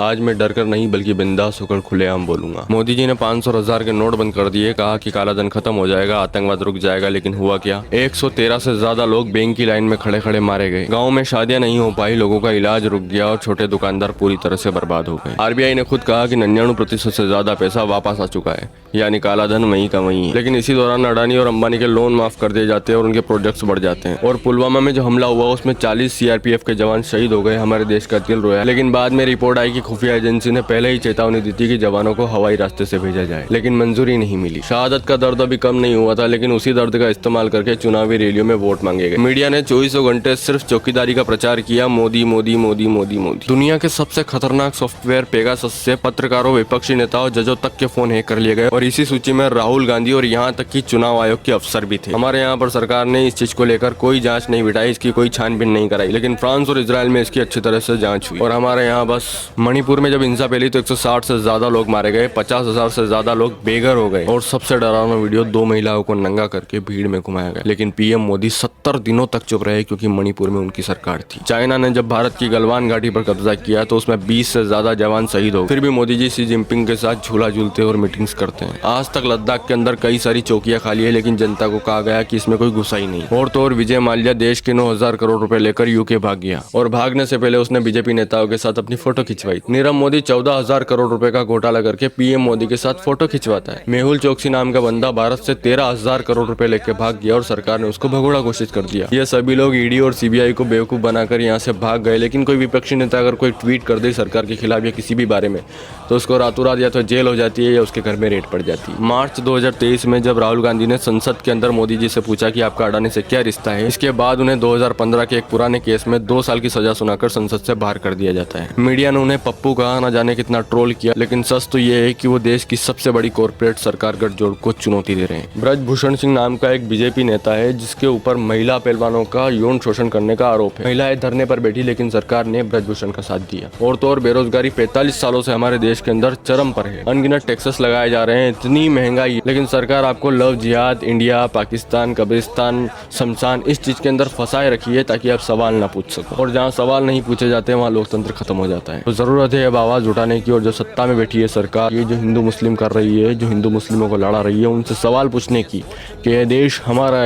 आज मैं डर कर नहीं बल्कि बिंदास होकर खुलेआम बोलूंगा। मोदी जी ने 500 और 1000 के नोट बंद कर दिए, कहा कि काला धन खत्म हो जाएगा, आतंकवाद रुक जाएगा, लेकिन हुआ क्या? 113 से ज्यादा लोग बैंक की लाइन में खड़े खड़े मारे गए। गाँव में शादियां नहीं हो पाई, लोगों का इलाज रुक गया और छोटे दुकानदार पूरी तरह से बर्बाद हो गए। आरबीआई ने खुद कहा कि 99% से ज्यादा पैसा वापस आ चुका है, यानी काला धन वहीं का वहीं है। लेकिन इसी दौरान अडानी और अंबानी के लोन माफ कर दिए जाते हैं और उनके प्रोजेक्ट्स बढ़ जाते हैं। और पुलवामा में जो हमला हुआ उसमें 40 सीआरपीएफ के जवान शहीद हो गए, हमारे देश का दिल रोया। लेकिन बाद में रिपोर्ट आई कि खुफिया एजेंसी ने पहले ही चेतावनी दी थी कि जवानों को हवाई रास्ते से भेजा जाए, लेकिन मंजूरी नहीं मिली। शहादत का दर्द अभी कम नहीं हुआ था, लेकिन उसी दर्द का इस्तेमाल करके चुनावी रैलियों में वोट मांगे गए। मीडिया ने 24 घंटे सिर्फ चौकीदारी का प्रचार किया, मोदी मोदी मोदी मोदी मोदी। दुनिया के सबसे खतरनाक सॉफ्टवेयर पेगासस से पत्रकारों, विपक्षी नेताओं, जजों तक के फोन हैक कर लिए गए और इसी सूची में राहुल गांधी और यहाँ तक कि चुनाव आयोग के अफसर भी थे। हमारे यहाँ पर सरकार ने इस चीज को लेकर कोई जांच नहीं बिठाई, इसकी कोई छानबीन नहीं कराई, लेकिन फ्रांस और इजराइल में इसकी अच्छी तरह से जांच हुई। और हमारे यहाँ बस मणिपुर में जब हिंसा फैली तो 160 से ज्यादा लोग मारे गए, 50,000 से ज्यादा लोग बेघर हो गए और सबसे डरावना वीडियो 2 महिलाओं को नंगा करके भीड़ में घुमाया गया। लेकिन पीएम मोदी 70 दिनों तक चुप रहे क्योंकि मणिपुर में उनकी सरकार थी। चाइना ने जब भारत की गलवान घाटी पर कब्जा किया तो उसमें 20 से ज्यादा जवान शहीद हो, फिर भी मोदी जी शी जिनपिंग के साथ झूला झूलते और मीटिंग्स करते हैं। आज तक लद्दाख के अंदर कई सारी चौकियां खाली है, लेकिन जनता को कहा गया कि इसमें कोई घुसा ही नहीं। और तो और विजय माल्या देश के 9,000 करोड़ रुपए लेकर यूके भाग गया और भागने से पहले उसने बीजेपी नेताओं के साथ अपनी फोटो खिंचवाई। नीरव मोदी 14,000 करोड़ रुपए का घोटाला करके पीएम मोदी के साथ फोटो खिंचवाता है। मेहुल चोकसी नाम का बंदा भारत से 13,000 करोड़ रुपए लेके भाग गया और सरकार ने उसको भगोड़ा घोषित कर दिया। ये सभी लोग ईडी और सीबीआई को बेवकूफ बनाकर यहाँ से भाग गए, लेकिन कोई विपक्षी नेता अगर कोई ट्वीट कर दे सरकार के खिलाफ या किसी भी बारे में तो उसको रातों रात या तो जेल हो जाती है या उसके घर में रेड पड़ जाती है। मार्च 2023 में जब राहुल गांधी ने संसद के अंदर मोदी जी से पूछा कि आपका अडानी से क्या रिश्ता है, इसके बाद उन्हें 2015 के एक पुराने केस में 2 साल की सजा सुनाकर संसद से बाहर कर दिया जाता है। मीडिया ने उन्हें पप्पू कहा, न जाने कितना ट्रोल किया, लेकिन सच तो ये है कि वो देश की सबसे बड़ी कॉर्पोरेट सरकार गठजोड़ को चुनौती दे रहे हैं। ब्रजभूषण सिंह नाम का एक बीजेपी नेता है जिसके ऊपर महिला पहलवानों का यौन शोषण करने का आरोप है। महिलाएं धरने पर बैठी, लेकिन सरकार ने ब्रजभूषण का साथ दिया। और तो और बेरोजगारी 45 सालों से हमारे देश के अंदर चरम पर है। अनगिनत टैक्सेस लगाए जा रहे हैं, इतनी महंगाई, लेकिन सरकार आपको लव जिहाद, इंडिया, पाकिस्तान, कब्रिस्तान, शमशान इस चीज के अंदर फंसाए रखी है ताकि आप सवाल ना पूछ सको। और जहाँ सवाल नहीं पूछे जाते हैं वहाँ लोकतंत्र खत्म हो जाता है। तो जरूरत है अब आवाज उठाने की, और जो सत्ता में बैठी है सरकार, ये जो हिंदू मुस्लिम कर रही है, जो हिंदू मुस्लिमों को लड़ा रही है, उनसे सवाल पूछने की कि यह देश हमारा